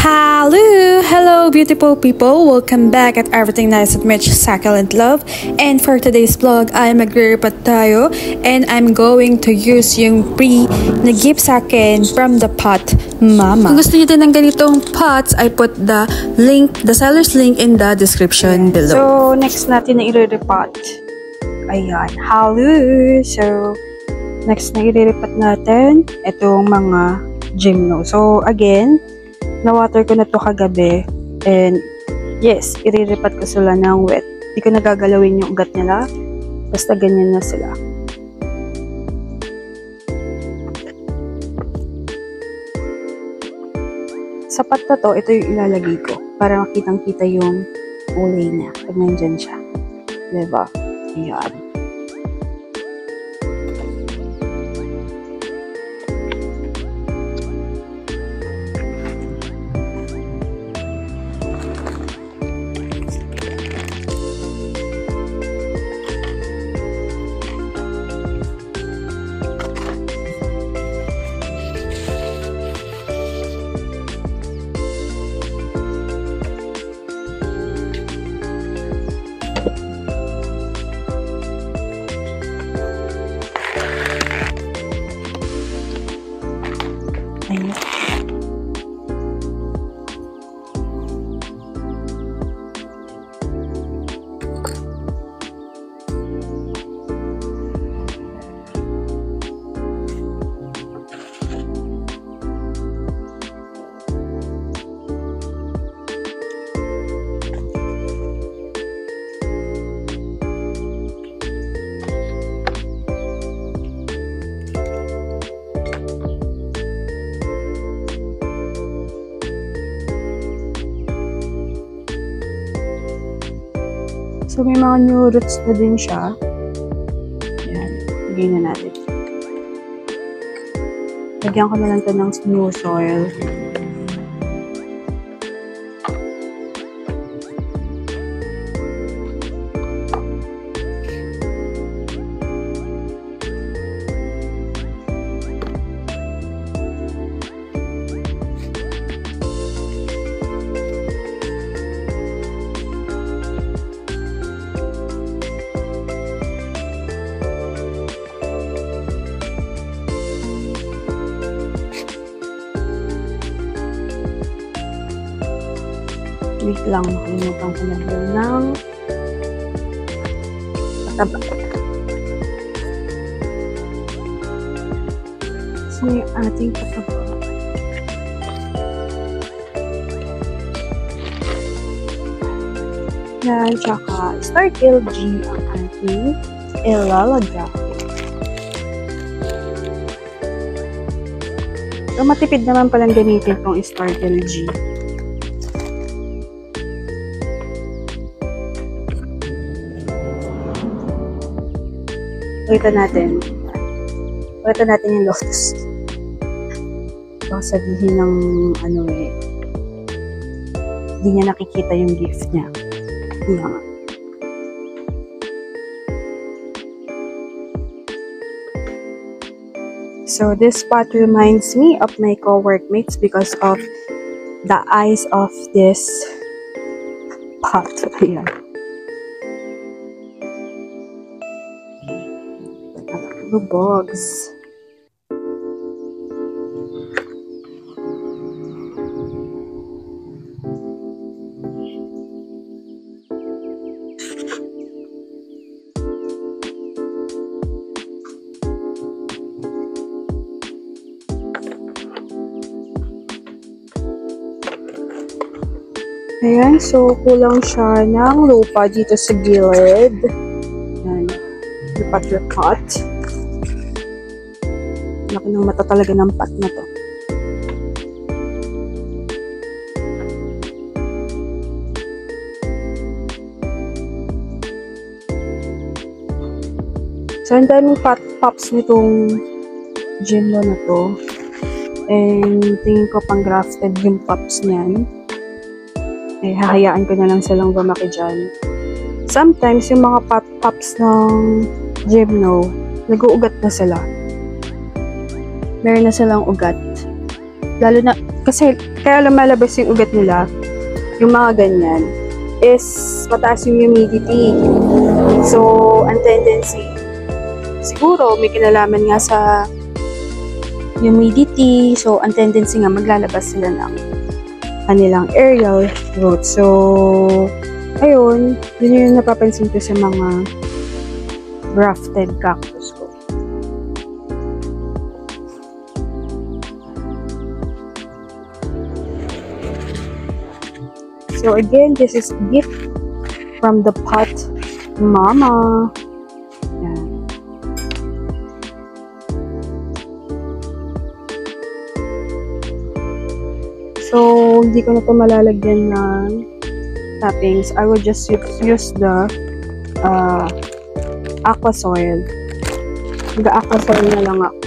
Hello beautiful people! Welcome back at Everything Nice with Mitch, Succulent Love. And for today's vlog ay magre-repot tayo and I'm going to use yung free na gift sa akin from the pot mama. Kung gusto niyo din ng ganitong pots, I put the seller's link in the description below. So next natin na i-repot. Ayan, So next na i-repot natin itong mga gymno. So again, na-water ko na to kagabi and yes, iriripat ko sila ng wet. Hindi ko nagagalawin yung ugat nila. Basta ganyan na sila. Sapat na to, ito yung ilalagay ko para makitang-kita yung kulay niya. Pag nandyan siya. Diba? Ayan. So, may mga new roots na din siya. Ayan. Lagay na natin. Lagyan ko na lang ito ng new soil. Wait lang, makalimutan ko na doon ng pataba. So, yung ating pataba. Yan, tsaka Starkill G ang ating ilalagay. So, matipid naman palang gamitin itong Starkill G. Ulitan natin yung lotus. Baka sabihin ng hindi niya nakikita yung gift niya. Yan. So this pot reminds me of my co-workmates because of the eyes of this pot. Ayan. Bugs. Ayan, so kulang siya ng lupa dito sa gilid. Ayan, lipat-lipat. Laki ng mata talaga ng pot na to. So, ang daming pops nitong gymno na to. And tingin ko pang grafted yung pops niyan. Eh, hahayaan ko na lang silang lumaki dyan. Sometimes, yung mga pops ng gymno, nag-uugat na sila. Meron na silang ugat. Lalo na, kasi kaya lumalabas yung ugat nila, yung mga ganyan, is mataas yung humidity. So, ang tendency, siguro may kinalaman nga sa humidity. So, ang tendency nga maglalabas sila ng kanilang aerial roots. So, ayun, yun yung napapansin ko sa mga grafted cactus ko. So again, this is a gift from the pot mama. Yan. So, hindi ko na ito malalagyan ng toppings. I will just use the aqua soil. Mag-aqua soil na lang ako.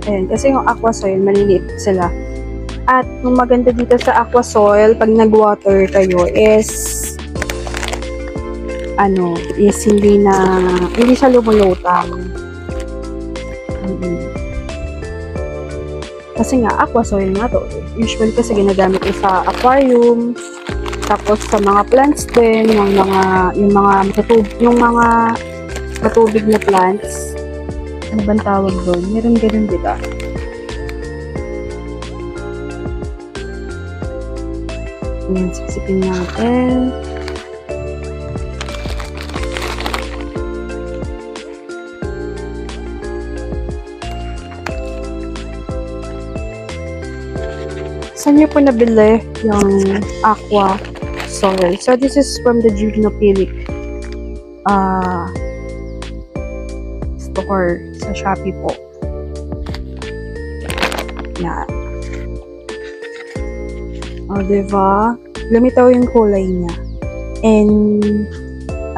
Ayan, kasi yung aqua soil, maliliit sila. At yung maganda dito sa aqua soil, pag nag-water kayo, is hindi siya lumulutang. Kasi nga, aqua soil nga to. Usually kasi ginagamit ko sa aquarium, tapos sa mga plants din, yung mga matubig na plants. Ano bang tawag doon? Meron ganun, diba? Ayan, sipsipin natin. Saan niyo po nabili yung aqua soil? So, this is from the Junophilic store sa Shopee po. Yan. O, diba? Lumitaw yung kulay niya. And,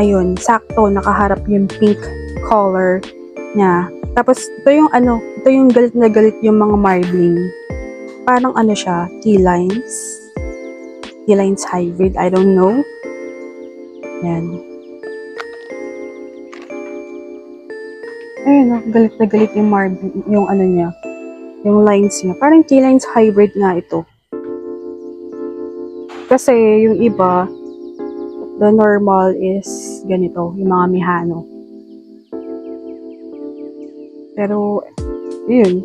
ayun, sakto, nakaharap yung pink color niya. Tapos, ito yung galit na galit yung mga marbling. Parang siya, T-lines. T-lines hybrid, I don't know. Yan. Ayun, galit na galit yung marbling, yung niya. Yung lines niya. Parang T-lines hybrid nga ito. Kasi yung iba, the normal is ganito, yung mga Mihano. Pero, yun.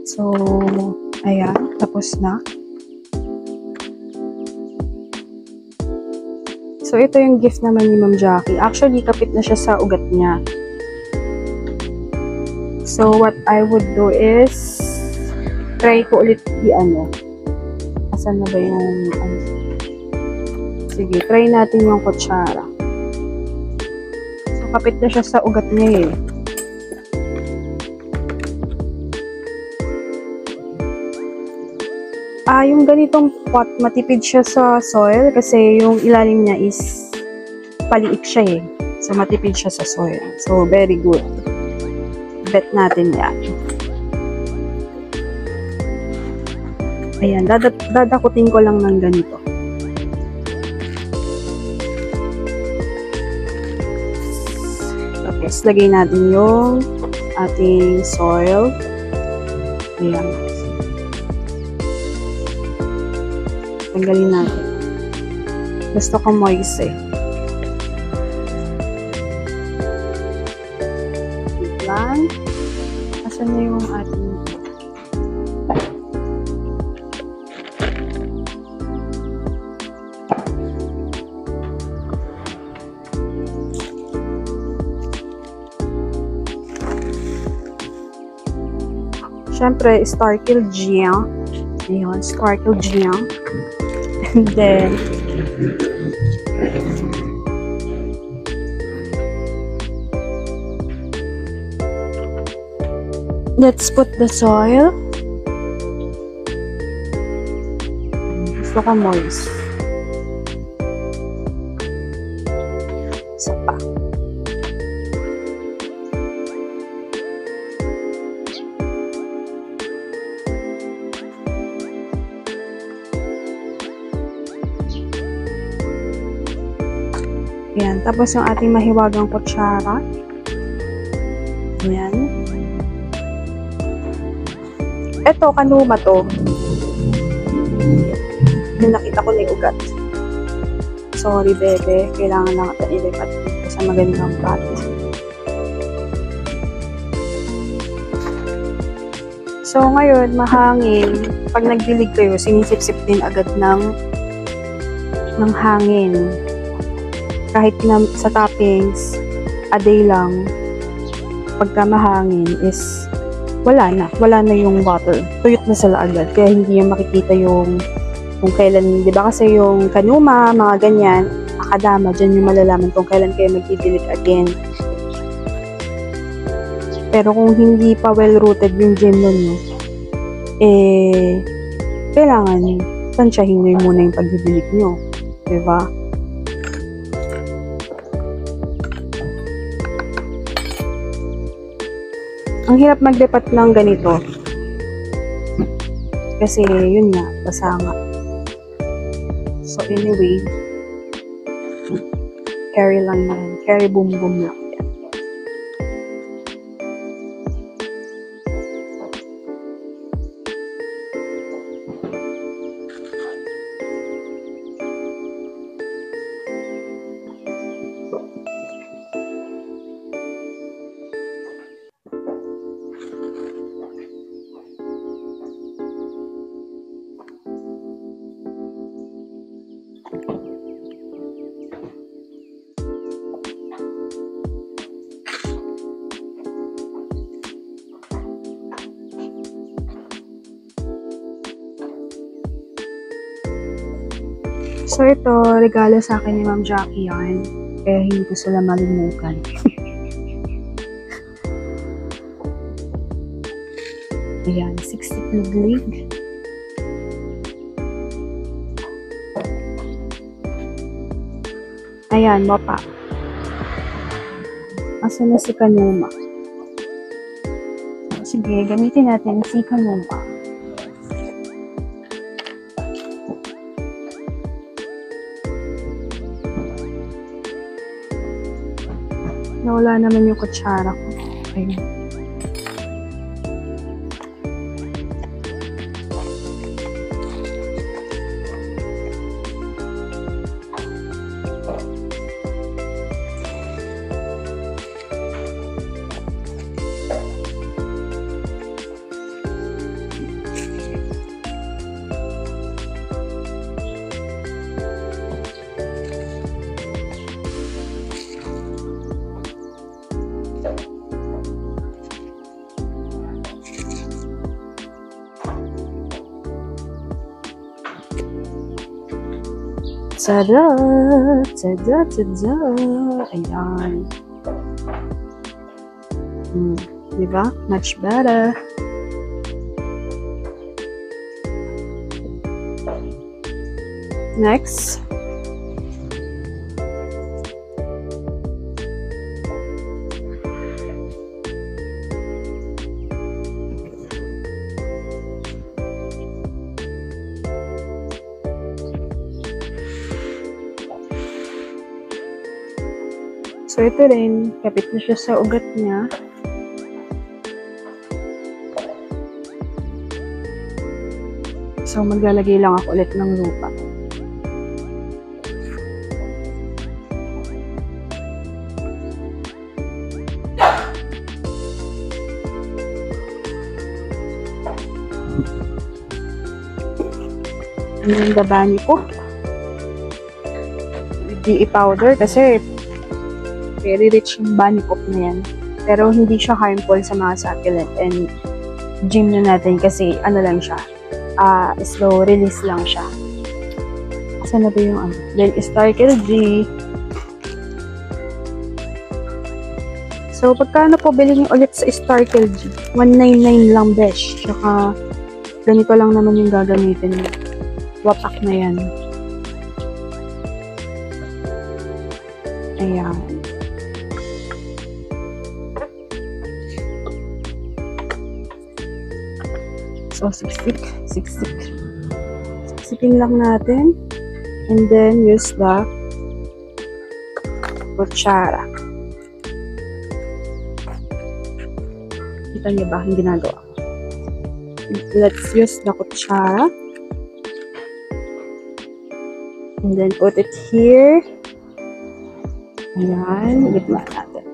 So, ayan, tapos na. So, ito yung gift naman ni Ma'am Jackie. Actually, kapit na siya sa ugat niya. So, what I would do is, try ko ulit asan na ba yung Sige, try natin yung kutsara. So, kapit na siya sa ugat niya eh. Yung ganitong pot, matipid siya sa soil kasi yung ilalim niya is paliit siya eh. So, matipid siya sa soil. So, very good. Bet natin yan. Ayan, dadakutin ko lang ng ganito. Tapos, lagay natin yung ating soil. Ayan. Tanggalin natin. Gusto ko moist eh. Wait lang. Asan na yung ating syempre, Starkill Gia. Ayun, Starkill Gia. And then, let's put the soil. Gusto ko moist. Isa pa. Ayan. Tapos yung ating mahiwagang kutsara. Ayan. Ito, kanuma to. Yung nakita ko na yung ugat. Sorry, bebe. Kailangan lang natin ilipat dito sa magandang pot. So, ngayon, mahangin. Pag nagdilig kayo, sinisip-sip din agad ng hangin. Kahit na sa toppings, a day lang, pagka mahangin is wala na yung water. Tuyot na sila agad. Kaya hindi yung makikita yung kung kailan, di ba kasi yung kanuma, mga ganyan, akadama, dyan yung malalaman kung kailan kayo magdidilig again. Pero kung hindi pa well-rooted yung gymnasium nyo, kailangan tansyahin nyo muna yung pagdidilig nyo. Di ba? Ang hirap magdepat lang ganito. Kasi, yun nga, basa nga. So, anyway, carry lang yan. Carry boom boom lang. So, ito, regalo sa akin ni Ma'am Jackie yan. Kaya hindi ko sila malimutan. Ayan, 60 pluglig. Ayan, mapa. Asa na si kanuma? Sige, gamitin natin si kanuma. Nawala naman yung kutsara ko. Ayun. Tada! Tada! Tada! Ayan. Diba? Much better. Next. So, ito rin, kapit na siya sa ugat niya. So, maglalagay lang ako ulit ng lupa. Ano yung babani ko? DE powder kasi very rich yung bunny pop na yan. Pero hindi siya harmful sa mga succulent and gym na natin kasi ano lang siya, slow release lang siya. Saan na ba yung ano? Then, Starkel G. So, pagkano po bilhin ulit sa Starkel G? 199 lang, besh. Tsaka, ganito lang naman yung gagamitin mo. Wapak na yan. Ayan. So, siksikin lang natin. And then, use the kutsara. Kita niyo ba ang ginagawa? Let's use the kutsara. And then put it here. Ayan, gitna natin.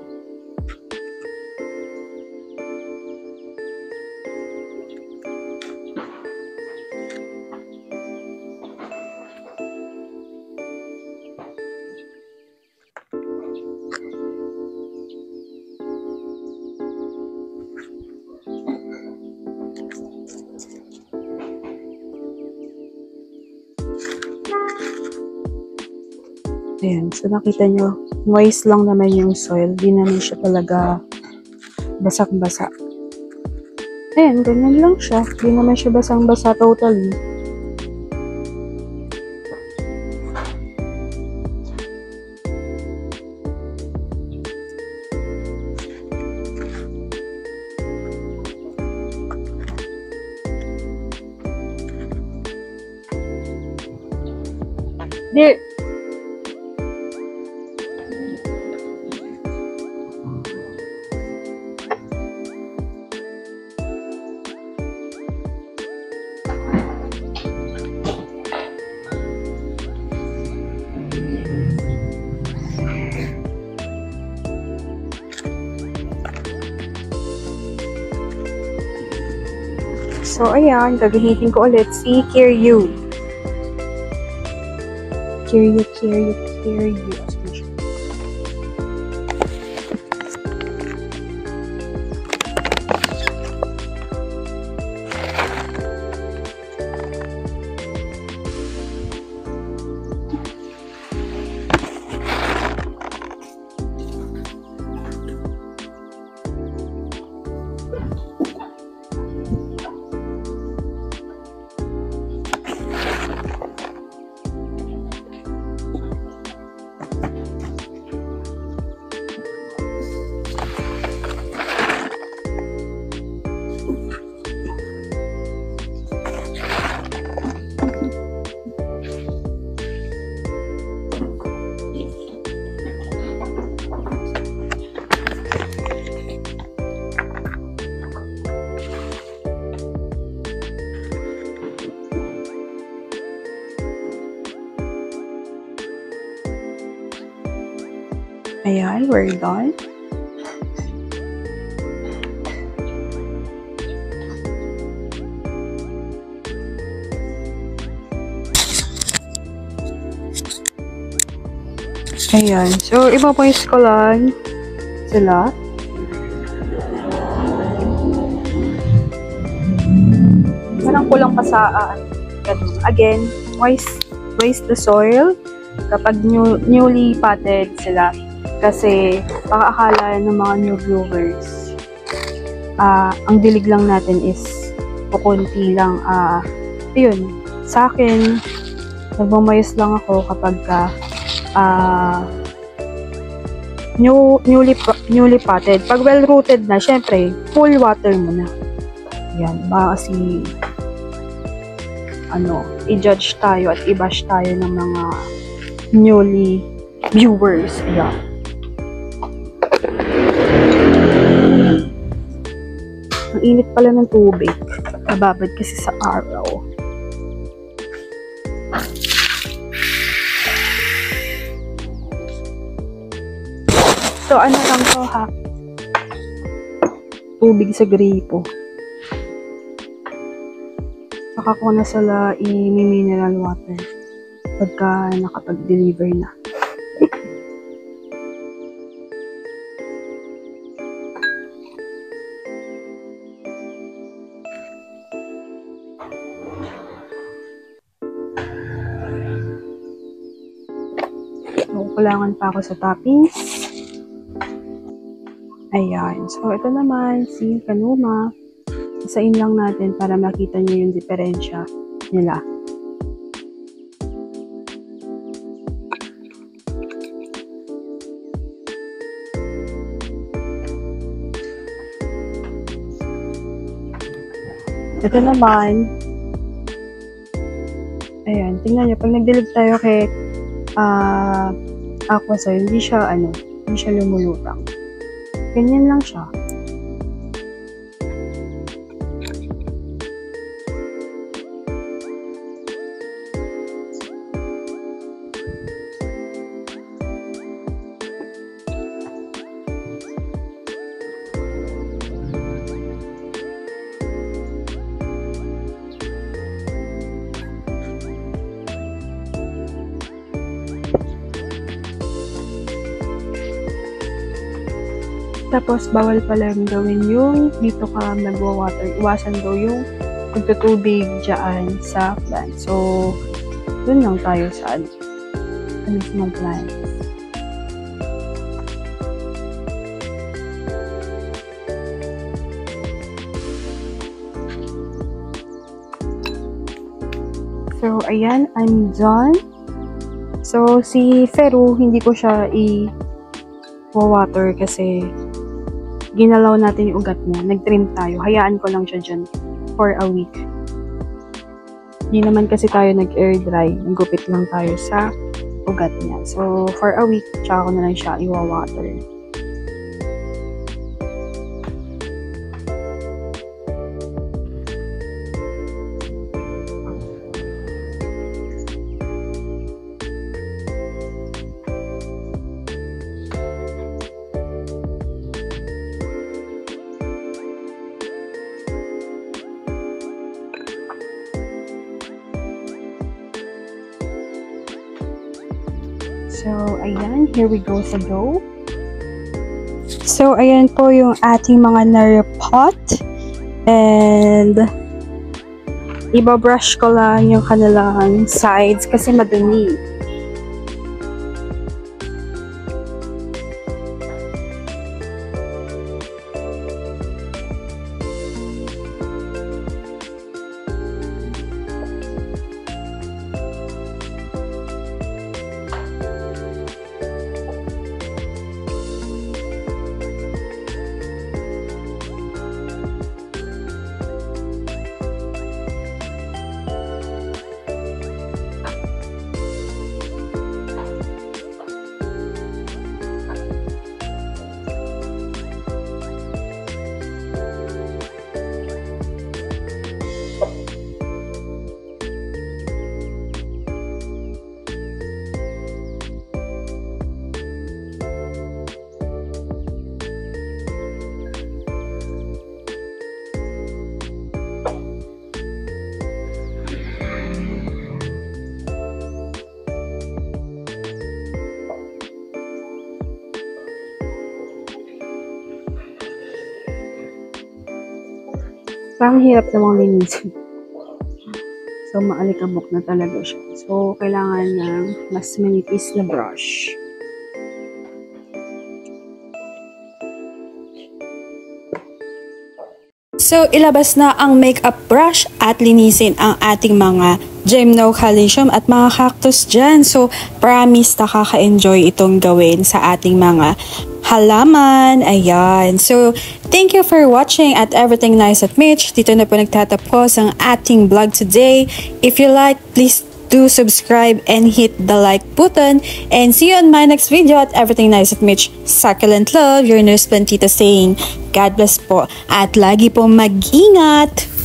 Ayan, so nakita nyo, moist lang naman yung soil. Di naman siya talaga basak-basa. Ayan, ganyan lang siya. Di naman siya basang-basa totally. There. So, ayan, gagamitin ko ulit si Kiryu. Kiryu. Ayan, we're done. Ayan, so ipapoist ko lang sila. Parang kulang pa sa again, waste the soil kapag newly potted sila. Kasi baka akala ng mga new viewers, ang dilig lang natin is kukunti lang. Yun, sa akin, nagmamayos lang ako kapag newly potted. Pag well-rooted na, syempre, full water mo na. Yan, baka kasi i-judge tayo at i-bash tayo ng mga newly viewers. Ayan. Ang init pala ng tubig. Nababad kasi sa araw. So, ano lang to ha? Tubig sa gripo. Saka ko na sila i-mineral water pagka nakapag-deliver na. Kulangan pa ako sa toppings. Ayan. So, ito naman, si Kanuma. Isain lang natin para makita nyo yung diferensya nila. Ito naman, ayan, tingnan nyo, pag nag-delete tayo kay Aqua Soil, hindi siya, Hindi siya lumulutang. Ganyan lang siya. Tapos, bawal pala gawin yung dito ka nagwa-water. Iwasan daw yung pagtutubig dyan sa plant. So, dun lang tayo sa mismong plant. So, ayan, I'm done. So, si Feru, hindi ko siya i-water kasi ginalaw natin yung ugat niya. Nag-trim tayo. Hayaan ko lang siya dyan for a week. Hindi naman kasi tayo nag-air dry. Nagupit lang tayo sa ugat niya. So, for a week, tsaka ko na lang siya i-water. So, ayan. Here we go sa dough. So, ayan po yung ating mga na-repot. And, ibabrush ko lang yung kanilang sides kasi madumi. Parang hirap namang linisin. So, maalikabok na talaga siya. So, kailangan ng mas manipis na brush. So, ilabas na ang makeup brush at linisin ang ating mga gymnocalycium at mga cactus dyan. So, promise nakaka-enjoy itong gawin sa ating mga halaman. Ayan. So, thank you for watching at Everything Nice at Mitch. Dito na po nagtatapos ang ating vlog today. If you like, please do subscribe and hit the like button. And see you on my next video at Everything Nice at Mitch. Succulent love, your nurse Plantita saying, God bless po at lagi po mag-ingat.